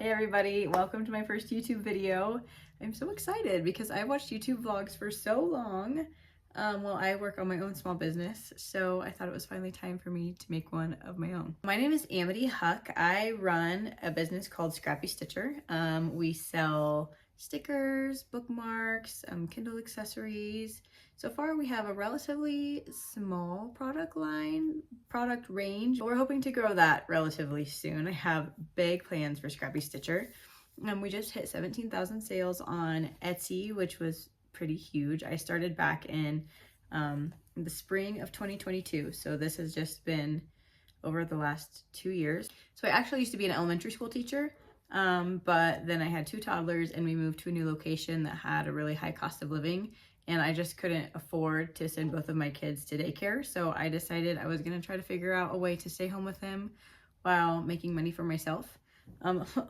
Hey everybody, welcome to my first YouTube video. I'm so excited because I've watched YouTube vlogs for so long. Well, I work on my own small business, so I thought it was finally time for me to make one of my own. My name is Amity Huck. I run a business called Scrappy Stitcher. We sell stickers, bookmarks, Kindle accessories. So far we have a relatively small product range. We're hoping to grow that relatively soon. I have big plans for Scrappy Stitcher. We just hit 17,000 sales on Etsy, which was pretty huge. I started back in the spring of 2022. So this has just been over the last 2 years. So I actually used to be an elementary school teacher, but then I had 2 toddlers and we moved to a new location that had a really high cost of living. And I just couldn't afford to send both of my kids to daycare. So I decided I was gonna try to figure out a way to stay home with him while making money for myself.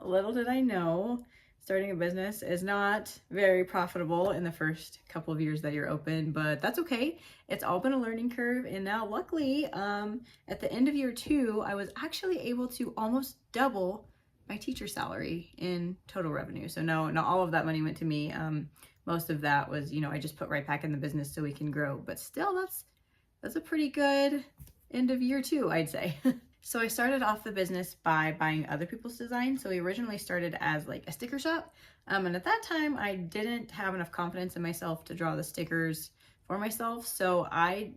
Little did I know, starting a business is not very profitable in the first couple of years that you're open, but that's okay. It's all been a learning curve. And now luckily, at the end of year 2, I was actually able to almost double my teacher salary in total revenue. So no, not all of that money went to me. Most of that was, I just put right back in the business so we can grow, but still that's a pretty good end of year 2, I'd say. So I started off the business by buying other people's designs. So we originally started as like a sticker shop. And at that time I didn't have enough confidence in myself to draw the stickers for myself. So I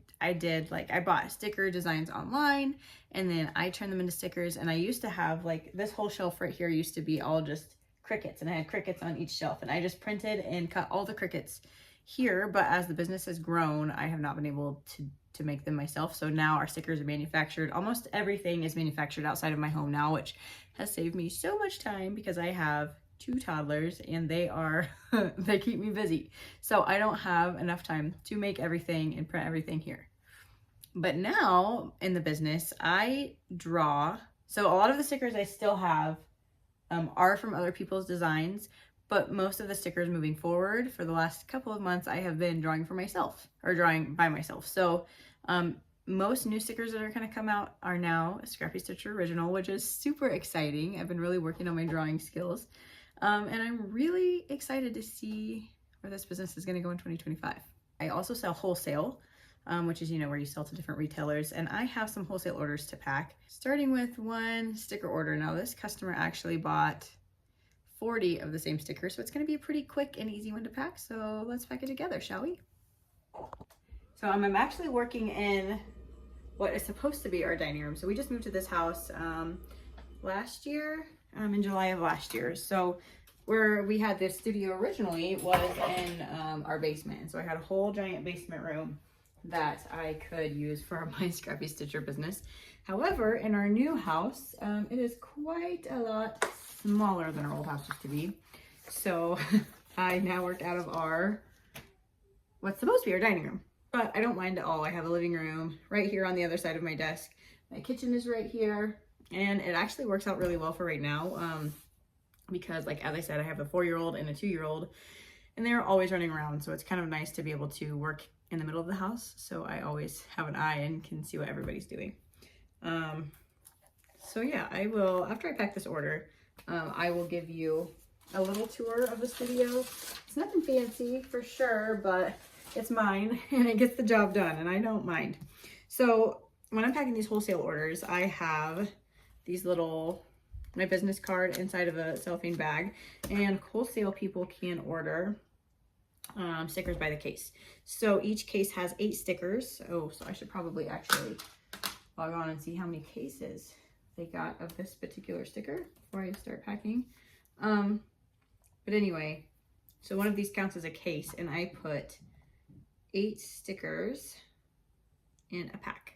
bought sticker designs online and then I turned them into stickers. And I used to have like this whole shelf right here used to be all just crickets, and I had crickets on each shelf, and I just printed and cut all the crickets here. But as the business has grown, I have not been able to make them myself. So now our stickers are manufactured. Almost everything is manufactured outside of my home now, which has saved me so much time because I have 2 toddlers and they keep me busy. So I don't have enough time to make everything and print everything here. But now in the business, I draw. So a lot of the stickers I still have are from other people's designs, but most of the stickers moving forward for the last couple of months, I have been drawing for myself or drawing by myself. So most new stickers that are going to come out are now a Scrappy Stitcher original, which is super exciting. I've been really working on my drawing skills. And I'm really excited to see where this business is going to go in 2025. I also sell wholesale, which is, where you sell to different retailers. And I have some wholesale orders to pack, starting with one sticker order. Now this customer actually bought 40 of the same sticker, so it's going to be a pretty quick and easy one to pack. So let's pack it together, shall we? So I'm actually working in what is supposed to be our dining room. So we just moved to this house last year, in July of last year. So where we had this studio originally was in our basement. And so I had a whole giant basement room that I could use for my Scrappy Stitcher business. However, in our new house, it is quite a lot smaller than our old house used to be. So I now work out of what's supposed to be our dining room, but I don't mind at all. I have a living room right here on the other side of my desk. My kitchen is right here, and it actually works out really well for right now, because like, as I said, I have a 4-year-old and a 2-year-old, and they're always running around. So it's kind of nice to be able to work in the middle of the house. So I always have an eye and can see what everybody's doing. So yeah, I will, after I pack this order, I will give you a little tour of the studio. It's nothing fancy for sure, but it's mine and it gets the job done and I don't mind. So when I'm packing these wholesale orders, I have these my business card inside of a cellophane bag, and wholesale people can order stickers by the case. So each case has 8 stickers. Oh, so I should probably actually log on and see how many cases they got of this particular sticker before I start packing. But anyway, so one of these counts as a case, and I put 8 stickers in a pack.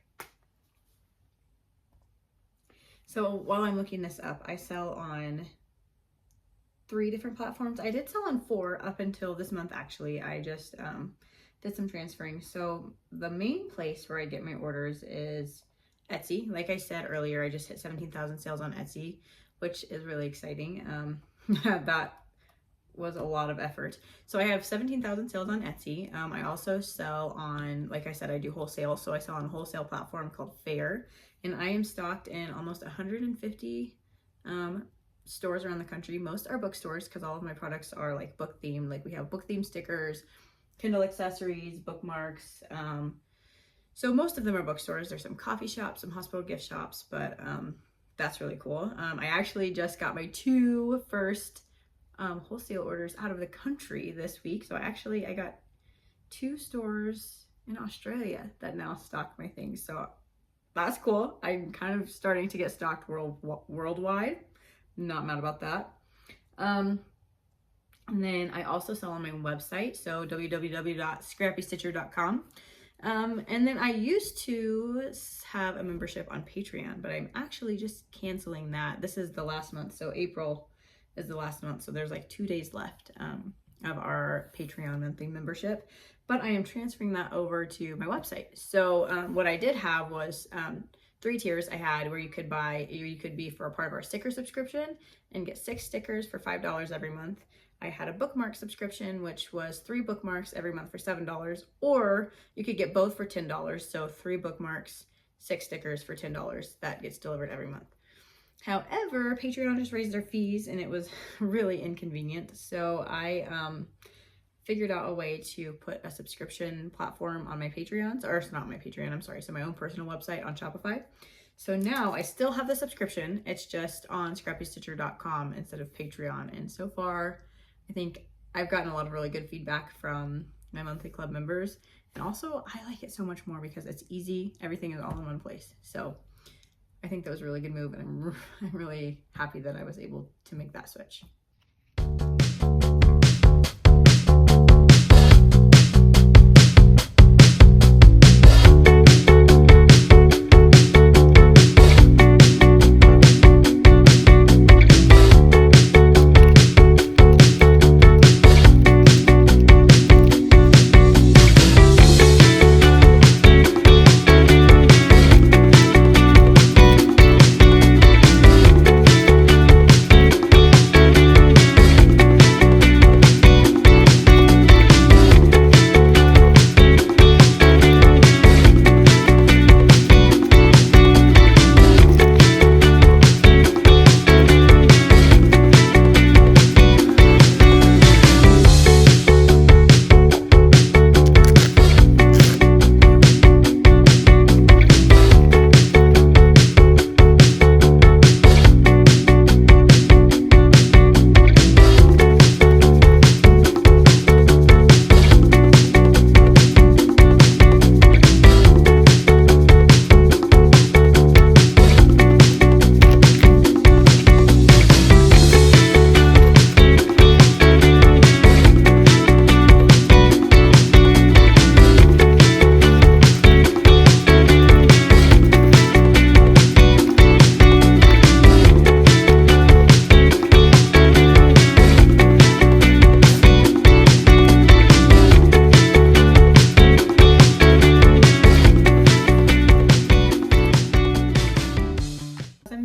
So while I'm looking this up, I sell on 3 different platforms. I did sell on 4 up until this month, actually. I just did some transferring. So the main place where I get my orders is Etsy. Like I said earlier, I just hit 17,000 sales on Etsy, which is really exciting. That was a lot of effort. So I have 17,000 sales on Etsy. I also sell on, like I said, I do wholesale. So I sell on a wholesale platform called Fair, and I am stocked in almost 150 stores around the country. Most are bookstores because all of my products are like book themed. Like we have book themed stickers, Kindle accessories, bookmarks. So most of them are bookstores. There's some coffee shops, some hospital gift shops, but that's really cool. I actually just got my 2 first wholesale orders out of the country this week. So I got 2 stores in Australia that now stock my things. So that's cool. I'm kind of starting to get stocked worldwide. Not mad about that. And then I also sell on my website, so www.scrappystitcher.com. And then I used to have a membership on Patreon, but I'm actually just canceling that. This is the last month, so April is the last month, so there's like 2 days left of our Patreon monthly membership, but I am transferring that over to my website. So what I did have was 3 tiers I had where you could be for a part of our sticker subscription and get 6 stickers for $5 every month. I had a bookmark subscription, which was 3 bookmarks every month for $7, or you could get both for $10. So 3 bookmarks, 6 stickers for $10 that gets delivered every month. However, Patreon just raised their fees and it was really inconvenient. So I figured out a way to put a subscription platform on my Patreons, or it's not my Patreon, I'm sorry, so my own personal website on Shopify. So now I still have the subscription, it's just on scrappystitcher.com instead of Patreon. And so far, I think I've gotten a lot of really good feedback from my monthly club members. And also I like it so much more because it's easy, everything is all in one place. So I think that was a really good move, and I'm really happy that I was able to make that switch.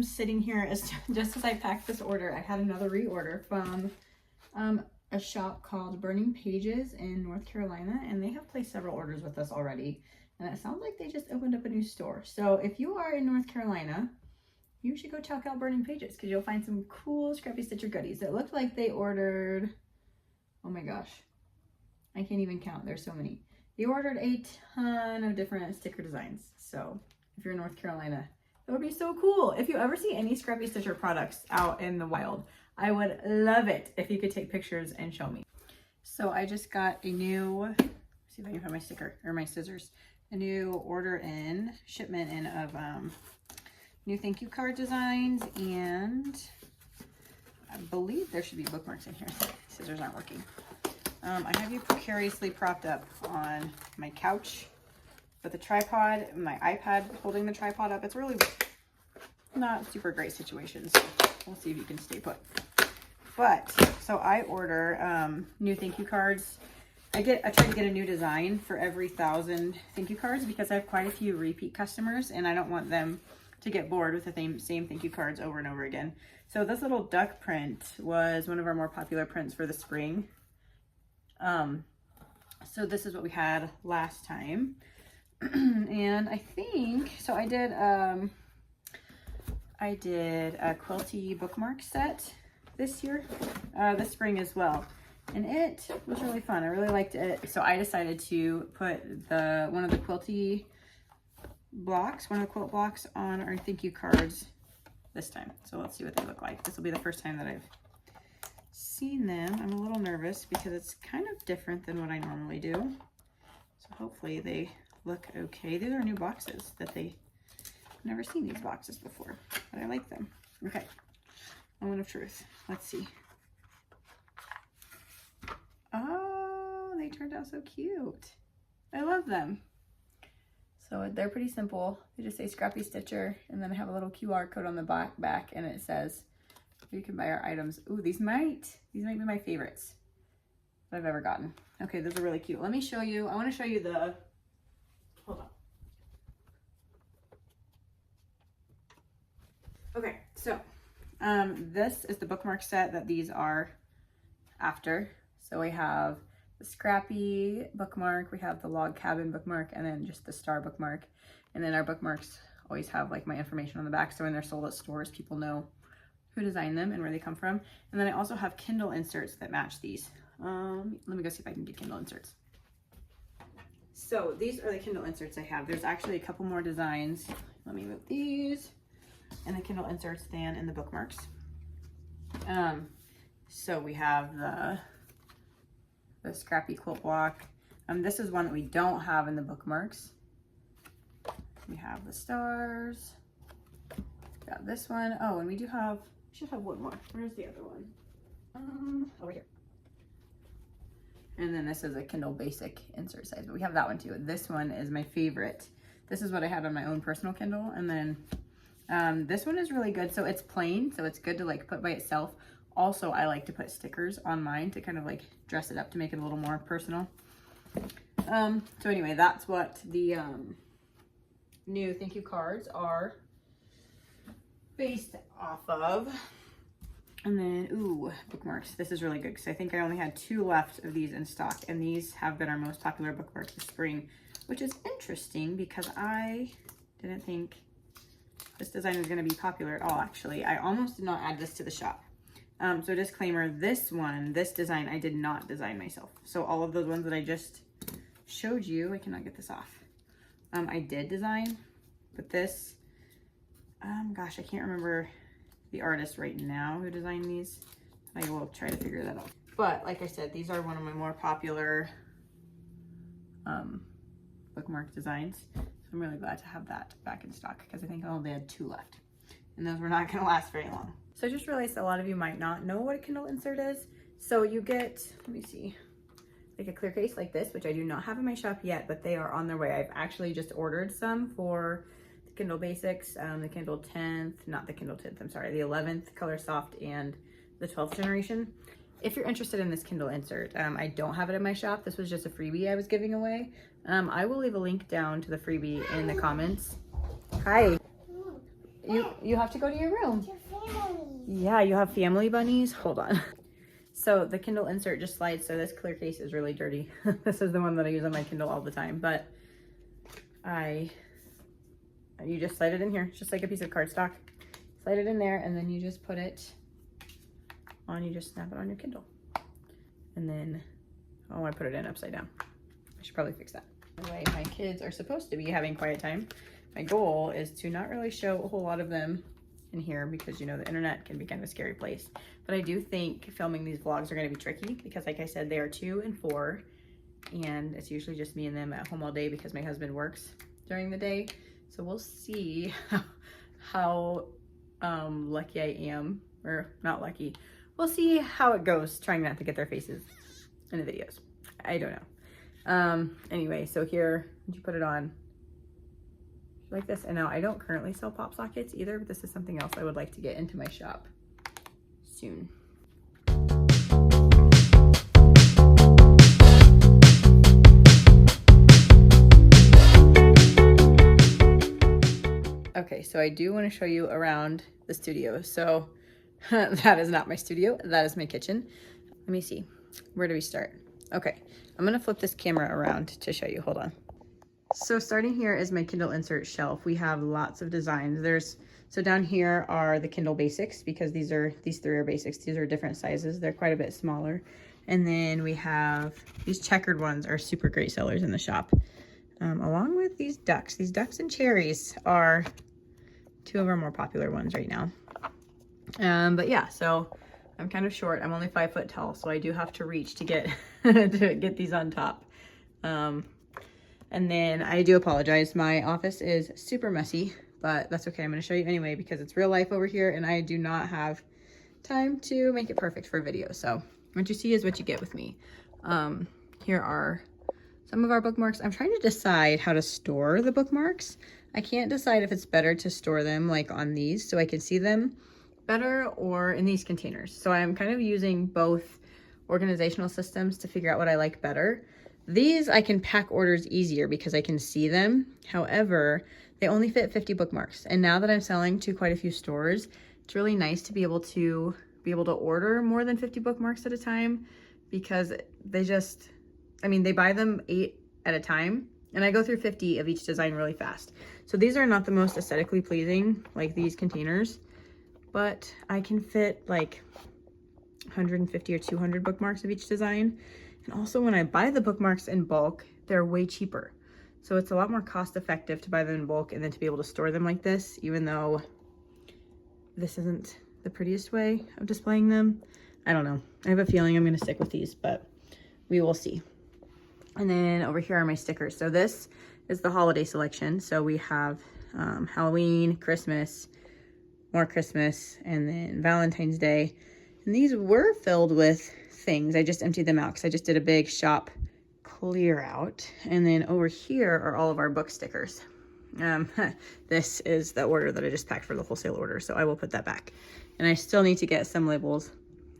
Sitting here just as I packed this order, I had another reorder from a shop called Burning Pages in North Carolina, and they have placed several orders with us already, and it sounds like they just opened up a new store. So if you are in North Carolina, you should go check out Burning Pages because you'll find some cool Scrappy Stitcher goodies. It looked like they ordered, oh my gosh, I can't even count, there's so many. They ordered a ton of different sticker designs. So if you're in North Carolina, that would be so cool. If you ever see any Scrappy Stitcher products out in the wild, I would love it if you could take pictures and show me. So I just got a new, see if I can find my sticker or my scissors, a new order in, shipment in of new thank you card designs, and I believe there should be bookmarks in here. Scissors aren't working. I have you precariously propped up on my couch with a tripod, my iPad holding the tripod up. It's really not super great situation, so we'll see if you can stay put. But, so I order new thank you cards. I try to get a new design for every 1,000 thank you cards because I have quite a few repeat customers and I don't want them to get bored with the same thank you cards over and over again. So this little duck print was one of our more popular prints for the spring. So this is what we had last time. And I think, so I I did a quilty bookmark set this year, this spring as well. And it was really fun. I really liked it. So I decided to put one of the quilt blocks on our thank you cards this time. So let's see what they look like. This will be the first time that I've seen them. I'm a little nervous because it's kind of different than what I normally do. So hopefully they look okay. These are new boxes that I've never seen these boxes before, but I like them. Okay, moment of truth. Let's see. Oh, they turned out so cute. I love them. So they're pretty simple. They just say Scrappy Stitcher, and then I have a little QR code on the back, and it says you can buy our items. Ooh, these might be my favorites that I've ever gotten. Okay, those are really cute. Let me show you. I want to show you the. Hold on. Okay, so this is the bookmark set that these are after. So we have the Scrappy bookmark, we have the log cabin bookmark, and then just the star bookmark. And then our bookmarks always have like my information on the back, so when they're sold at stores, people know who designed them and where they come from. And then I also have Kindle inserts that match these. Let me go see if I can get Kindle inserts. So these are the Kindle inserts I have. There's actually a couple more designs. Let me move these. And the Kindle inserts than in the bookmarks. So we have the Scrappy quilt block. This is one that we don't have in the bookmarks. We have the stars. Got this one. Oh, and we should have one more. Where's the other one? Over here. And then this is a Kindle basic insert size, but we have that one too. This one is my favorite. This is what I had on my own personal Kindle. And then this one is really good. So it's plain, so it's good to like put by itself. Also, I like to put stickers on mine to kind of like dress it up to make it a little more personal. So anyway, that's what the new thank you cards are based off of. And then, ooh, bookmarks. This is really good because I think I only had 2 left of these in stock, and these have been our most popular bookmarks this spring, which is interesting because I didn't think this design was going to be popular at all, actually. I almost did not add this to the shop. So disclaimer, this design, I did not design myself. So all of those ones that I just showed you, I cannot get this off. I did design, but this, gosh, I can't remember the artist right now who designed these. I will try to figure that out. But like I said, these are one of my more popular bookmark designs. So I'm really glad to have that back in stock because I think I only had 2 left. And those were not going to last very long. So I just realized a lot of you might not know what a Kindle insert is. So you get, let me see, like a clear case like this, which I do not have in my shop yet, but they are on their way. I've actually just ordered some for the Kindle Basics, the Kindle 10th, not the Kindle 10th, I'm sorry, the 11th Color Soft and the 12th generation. If you're interested in this Kindle insert, I don't have it in my shop. This was just a freebie I was giving away. I will leave a link down to the freebie in the comments. Hi. You have to go to your room. Yeah, you have family bunnies? Hold on. So the Kindle insert just slides, so this clear case is really dirty. This is the one that I use on my Kindle all the time, but you just slide it in here. It's just like a piece of cardstock. Slide it in there, and then you just put it on, you just snap it on your Kindle. And then, oh, I put it in upside down. I should probably fix that. The way my kids are supposed to be having quiet time, my goal is to not really show a whole lot of them in here because, you know, the internet can be kind of a scary place. But I do think filming these vlogs are going to be tricky because, like I said, they are 2 and 4. And it's usually just me and them at home all day because my husband works during the day. So we'll see how lucky I am, or not lucky. We'll see how it goes trying not to get their faces in the videos. I don't know. Anyway, so here, you put it on like this. And now I don't currently sell pop sockets either, but this is something else I would like to get into my shop soon. Okay, so I do want to show you around the studio. So that is not my studio, that is my kitchen. Let me see, where do we start? Okay, I'm gonna flip this camera around to show you, hold on. So starting here is my Kindle insert shelf. We have lots of designs. There's So down here are the Kindle basics, because these three are basics. These are different sizes. They're quite a bit smaller. And then we have these checkered ones are super great sellers in the shop. Along with these ducks. These ducks and cherries are two of our more popular ones right now. But yeah, so I'm kind of short. I'm only 5 foot tall, so I do have to reach to get to get these on top. And then I do apologize. My office is super messy, but that's okay. I'm going to show you anyway because it's real life over here and I do not have time to make it perfect for video. So what you see is what you get with me. Here are some of our bookmarks. I'm trying to decide how to store the bookmarks. I can't decide if it's better to store them like on these so I can see them better or in these containers. So I'm kind of using both organizational systems to figure out what I like better. These I can pack orders easier because I can see them. However, they only fit 50 bookmarks. And now that I'm selling to quite a few stores, it's really nice to be able to order more than 50 bookmarks at a time because they just, I mean, they buy them 8 at a time and I go through 50 of each design really fast. So these are not the most aesthetically pleasing, like these containers, but I can fit like 150 or 200 bookmarks of each design. And also when I buy the bookmarks in bulk, they're way cheaper. So it's a lot more cost effective to buy them in bulk and then to be able to store them like this, even though this isn't the prettiest way of displaying them. I don't know. I have a feeling I'm going to stick with these, but we will see. And then over here are my stickers. So this is the holiday selection. So we have Halloween, Christmas, more Christmas, and then Valentine's Day. And these were filled with things. I just emptied them out because I just did a big shop clear out. And then over here are all of our book stickers. This is the order that I just packed for the wholesale order, so I will put that back. And I still need to get some labels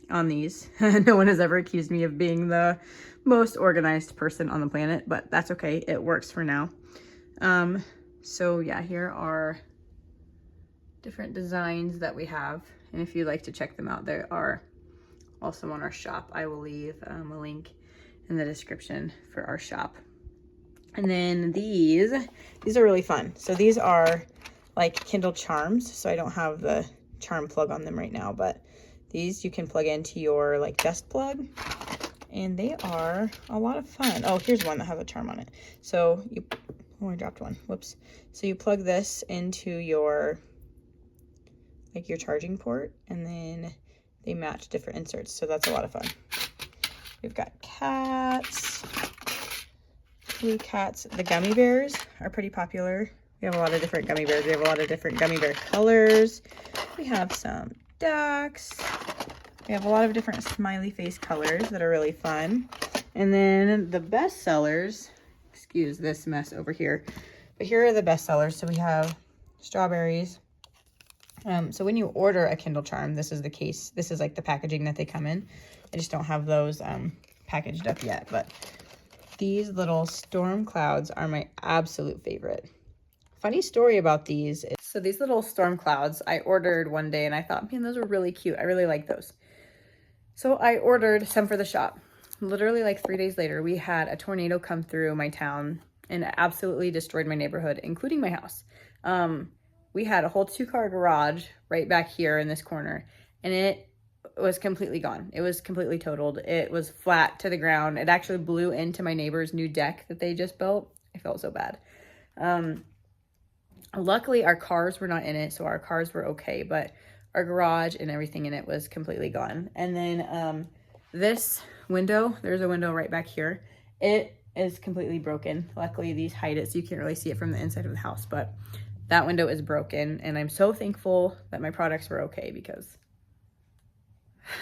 on these. No one has ever accused me of being the most organized person on the planet, but that's okay. It works for now. So yeah, here are different designs that we have. And if you'd like to check them out, they are also on our shop. I will leave a link in the description for our shop. And then these are really fun. So these are like Kindle charms. So I don't have the charm plug on them right now, but these you can plug into your like desk plug and they are a lot of fun. Oh, here's one that has a charm on it. So oh, I dropped one. Whoops. So you plug this into your like your charging port and then they match different inserts. So that's a lot of fun. We've got cats, blue cats. The gummy bears are pretty popular. We have a lot of different gummy bears. We have a lot of different gummy bear colors. We have some ducks. We have a lot of different smiley face colors that are really fun. And then the best sellers, excuse this mess over here, but here are the best sellers. So we have strawberries. So when you order a Kindle charm, this is the case. This is like the packaging that they come in. I just don't have those packaged up yet, but these little storm clouds are my absolute favorite. Funny story about these. So these little storm clouds I ordered one day and I thought, man, those are really cute. I really like those. So I ordered some for the shop. Literally like 3 days later, we had a tornado come through my town and absolutely destroyed my neighborhood, including my house. We had a whole 2-car garage right back here in this corner and it was completely gone. It was completely totaled. It was flat to the ground. It actually blew into my neighbor's new deck that they just built. I felt so bad. Luckily our cars were not in it, so our cars were okay, but our garage and everything in it was completely gone. And then this window, there's a window right back here. It is completely broken. Luckily these hide it so you can't really see it from the inside of the house, but that window is broken and I'm so thankful that my products were okay because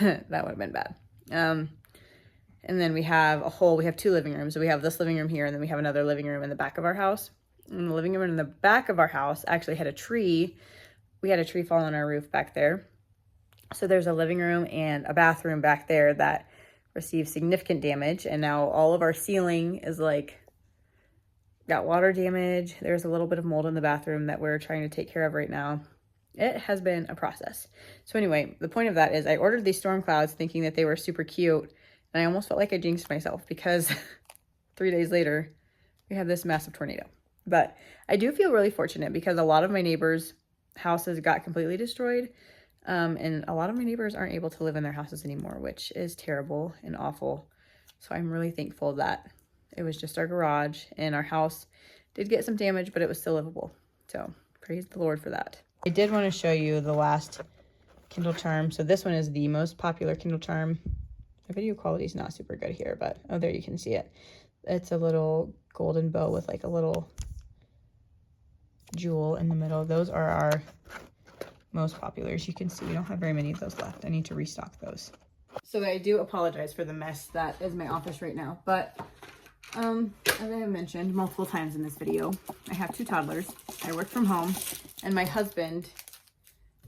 that would have been bad. And then we have 2 living rooms. So we have this living room here and then we have another living room in the back of our house. And the living room in the back of our house actually had a tree. We had a tree fall on our roof back there. So there's a living room and a bathroom back there that received significant damage. And now all of our ceiling is like, got water damage. There's a little bit of mold in the bathroom that we're trying to take care of right now. It has been a process. So anyway, the point of that is I ordered these storm clouds thinking that they were super cute. And I almost felt like I jinxed myself because 3 days later, we had this massive tornado. But I do feel really fortunate because a lot of my neighbors houses got completely destroyed. And a lot of my neighbors aren't able to live in their houses anymore, which is terrible and awful. So I'm really thankful that it was just our garage, and our house did get some damage, but it was still livable. So praise the Lord for that. I did want to show you the last Kindle charm. So this one is the most popular Kindle charm. The video quality is not super good here, but oh, there you can see it. It's a little golden bow with like a little jewel in the middle. Those are our most popular. As you can see, we don't have very many of those left. I need to restock those. So I do apologize for the mess that is my office right now, but as I have mentioned multiple times in this video, I have 2 toddlers. I work from home, and my husband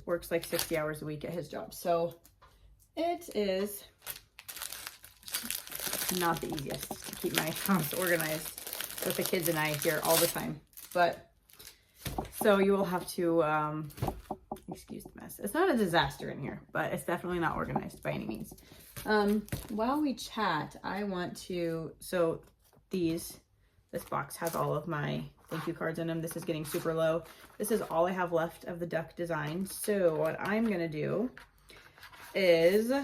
works like 60 hours a week at his job. So it is not the easiest to keep my house organized with the kids and I here all the time. But so you will have to excuse the mess. It's not a disaster in here, but it's definitely not organized by any means. While we chat, I want to, so this box has all of my thank you cards in them. This is getting super low. This is all I have left of the duck design. So what I'm gonna do is I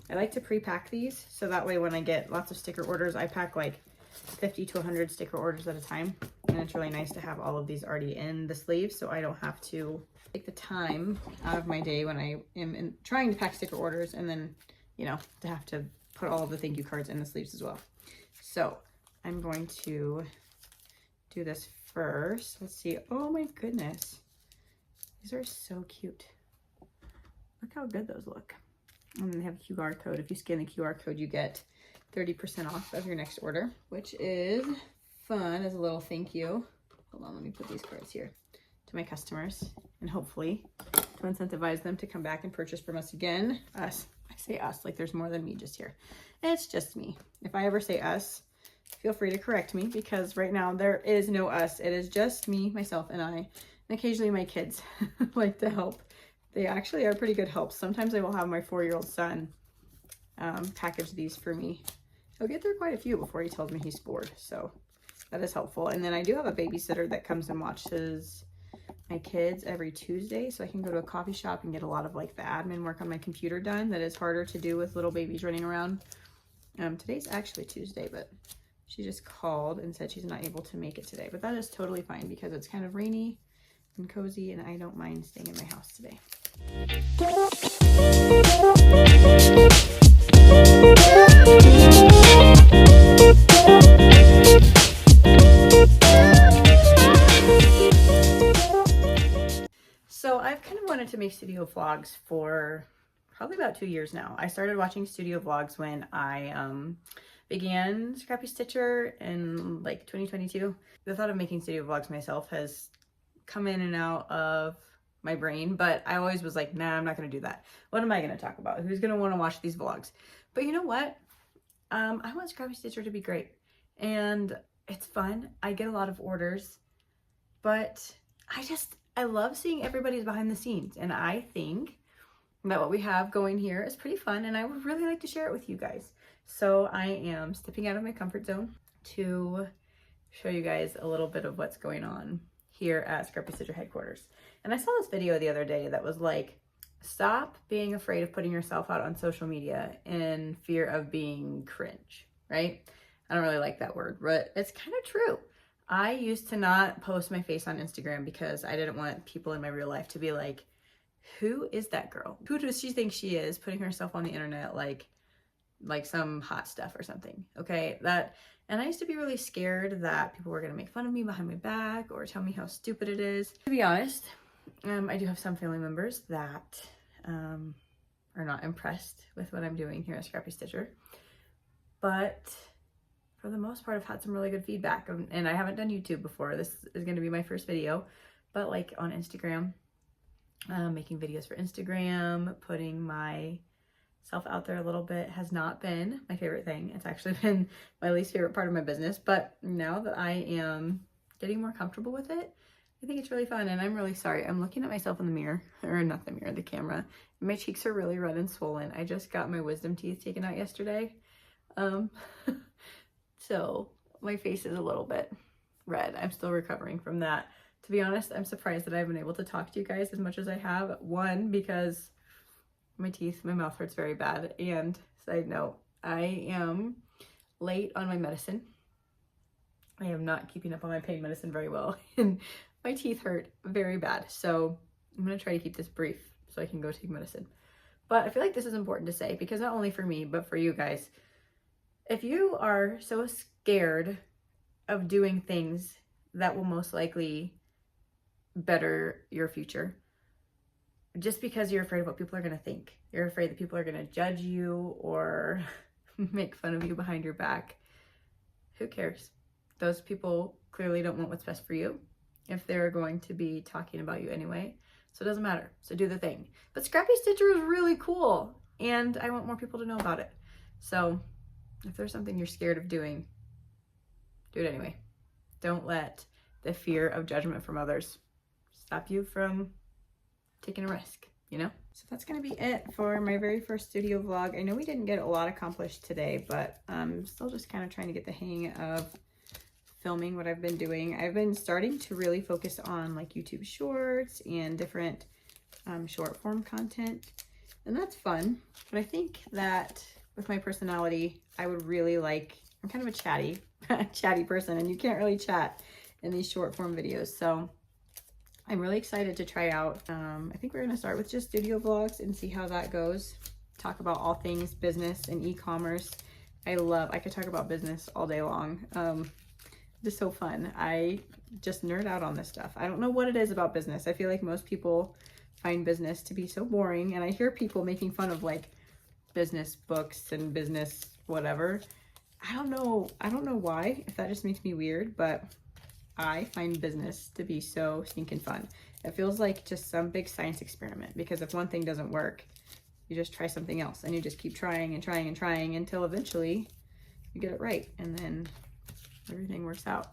like to pre-pack these, so that way when I get lots of sticker orders, I pack like 50 to 100 sticker orders at a time. And it's really nice to have all of these already in the sleeves, so I don't have to take the time out of my day when I am trying to pack sticker orders, and then, you know, to have to put all of the thank you cards in the sleeves as well. So I'm going to do this first. Let's see. Oh my goodness. These are so cute. Look how good those look. And then they have a QR code. If you scan the QR code, you get 30% off of your next order, which is fun as a little thank you. Hold on, let me put these cards here to my customers, and hopefully to incentivize them to come back and purchase from us again. Us. I say us like there's more than me just here. It's just me. If I ever say us, feel free to correct me, because right now there is no us. It is just me, myself, and I, and occasionally my kids like to help. They actually are pretty good help. Sometimes I will have my 4-year-old son package these for me. He'll get through quite a few before he tells me he's bored, so that is helpful. And then I do have a babysitter that comes and watches my kids every Tuesday, so I can go to a coffee shop and get a lot of like the admin work on my computer done that is harder to do with little babies running around. Today's actually Tuesday, but she just called and said she's not able to make it today, but that is totally fine because it's kind of rainy and cozy, and I don't mind staying in my house today. So I've kind of wanted to make studio vlogs for probably about 2 years now. I started watching studio vlogs when I began Scrappy Stitcher in like 2022. The thought of making studio vlogs myself has come in and out of my brain, but I always was like, nah, I'm not gonna do that. What am I gonna talk about? Who's gonna want to watch these vlogs? But you know what? I want Scrappy Stitcher to be great, and it's fun. I get a lot of orders, but I love seeing everybody's behind the scenes, and I think that what we have going here is pretty fun, and I would really like to share it with you guys. So I am stepping out of my comfort zone to show you guys a little bit of what's going on here at Scrappy Stitcher headquarters. And I saw this video the other day that was like, stop being afraid of putting yourself out on social media in fear of being cringe, right? I don't really like that word, but it's kind of true. I used to not post my face on Instagram because I didn't want people in my real life to be like, who is that girl? Who does she think she is, putting herself on the internet like some hot stuff or something? Okay, and I used to be really scared that people were gonna make fun of me behind my back or tell me how stupid it is. To be honest, I do have some family members that are not impressed with what I'm doing here at Scrappy Stitcher, but for the most part, I've had some really good feedback, and I haven't done YouTube before. This is going to be my first video, but like on Instagram, making videos for Instagram, putting myself out there a little bit has not been my favorite thing. It's actually been my least favorite part of my business, but now that I am getting more comfortable with it, I think it's really fun. And I'm really sorry. I'm looking at myself in the mirror, or not the mirror, the camera. My cheeks are really red and swollen. I just got my wisdom teeth taken out yesterday. So my face is a little bit red. I'm still recovering from that. To be honest, I'm surprised that I've been able to talk to you guys as much as I have. One, because my mouth hurts very bad. And side note, I am late on my medicine. I am not keeping up on my pain medicine very well. And my teeth hurt very bad. So I'm going to try to keep this brief so I can go take medicine. But I feel like this is important to say because not only for me, but for you guys. If you are so scared of doing things that will most likely better your future, just because you're afraid of what people are going to think, you're afraid that people are going to judge you or make fun of you behind your back, who cares? Those people clearly don't want what's best for you if they're going to be talking about you anyway. So it doesn't matter. So do the thing. But Scrappy Stitcher is really cool and I want more people to know about it. So if there's something you're scared of doing, do it anyway. Don't let the fear of judgment from others stop you from taking a risk, you know? So that's gonna be it for my very first studio vlog. I know we didn't get a lot accomplished today, but I'm still just kind of trying to get the hang of filming what I've been doing. I've been starting to really focus on like YouTube shorts and different short form content, and that's fun. But I think that with my personality, I would really like, I'm kind of a chatty person, and you can't really chat in these short form videos. So I'm really excited to try out. I think we're gonna start with just studio vlogs and see how that goes. Talk about all things business and e-commerce. I could talk about business all day long. It's so fun. I just nerd out on this stuff. I don't know what it is about business. I feel like most people find business to be so boring, and I hear people making fun of like business books and business whatever. I don't know why, if that just makes me weird, but I find business to be so stinking fun. It feels like just some big science experiment, because if one thing doesn't work, you just try something else and you just keep trying and trying and trying until eventually you get it right, and then everything works out.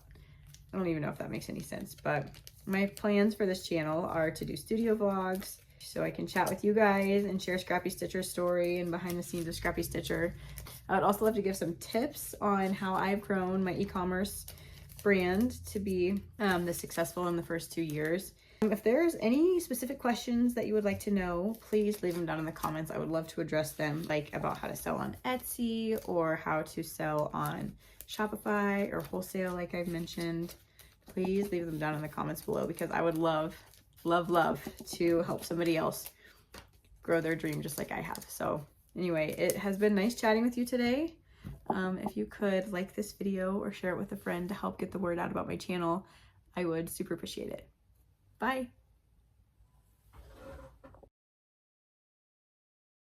I don't even know if that makes any sense, but my plans for this channel are to do studio vlogs so I can chat with you guys and share Scrappy Stitcher's story and behind the scenes of Scrappy Stitcher. I would also love to give some tips on how I've grown my e-commerce brand to be this successful in the first 2 years. If there's any specific questions that you would like to know, please leave them down in the comments. I would love to address them, like about how to sell on Etsy or how to sell on Shopify or wholesale, like I've mentioned. Please leave them down in the comments below, because I would love to help somebody else grow their dream just like I have. So anyway, it has been nice chatting with you today. If you could like this video or share it with a friend to help get the word out about my channel, I would super appreciate it. Bye.